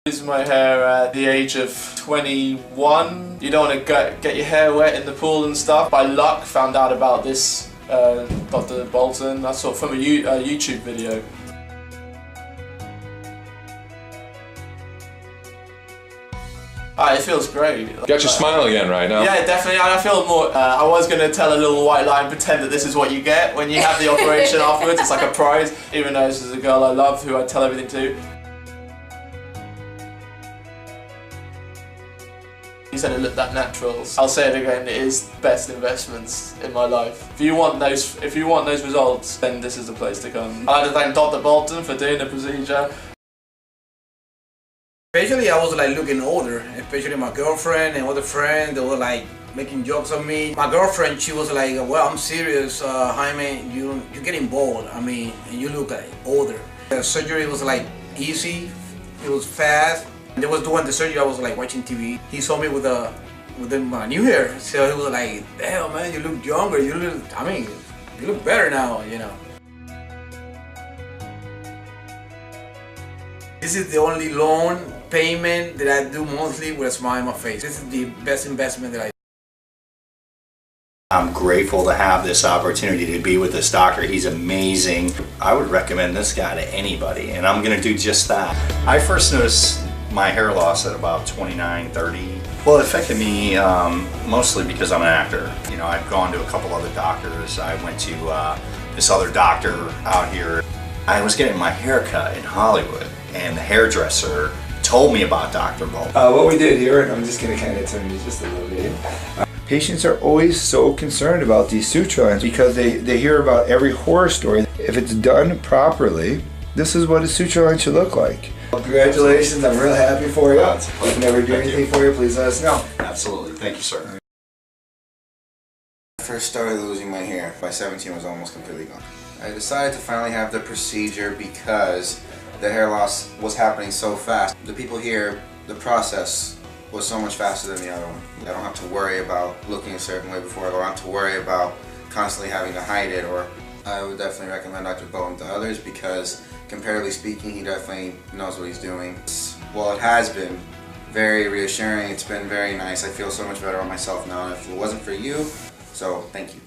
Losing my hair at the age of 21. You don't want to get your hair wet in the pool and stuff. By luck, found out about this Dr. Bolton. I saw it from a YouTube video. It feels great. Got you smiling again right now. Yeah, definitely. I feel more. I was going to tell a little white lie and pretend that this is what you get when you have the operation afterwards. It's like a prize. Even though this is a girl I love, who I tell everything to. He said it looked that natural. I'll say it again. It is the best investments in my life. If you want those results, then this is the place to come. I'd like to thank Dr. Bolton for doing the procedure. Especially I was like looking older, especially my girlfriend and other friends, they were like making jokes on me. My girlfriend, she was like, well, I'm serious, Jaime, you're getting bald, I mean, and you look like older. The surgery was like easy, it was fast. They was doing the surgery, I was like watching TV. He saw me with my new hair, so he was like, damn man, you look younger, you look better now, you know. This is the only loan payment that I do monthly with a smile on my face. This is the best investment that I do. I'm grateful to have this opportunity to be with this doctor. He's amazing. I would recommend this guy to anybody, and I'm gonna do just that. I first noticed my hair loss at about 29, 30. Well, it affected me mostly because I'm an actor. You know, I've gone to a couple other doctors. I went to this other doctor out here. I was getting my hair cut in Hollywood, and the hairdresser told me about Dr. Bolton. What we did here, and I'm just going to kind of turn you just a little bit. Patients are always so concerned about these suture lines because they hear about every horror story. If it's done properly, this is what a suture line should look like. Well, congratulations, I'm real happy for you. If I can ever do anything for you, please let us know. Absolutely, thank you, sir. I first started losing my hair. By 17 it was almost completely gone. I decided to finally have the procedure because the hair loss was happening so fast. The people here, the process was so much faster than the other one. I don't have to worry about looking a certain way before I don't have to worry about constantly having to hide it. Or I would definitely recommend Dr. Bolton to others because comparatively speaking, he definitely knows what he's doing. Well, it has been very reassuring. It's been very nice. I feel so much better on myself now if it wasn't for you. So thank you.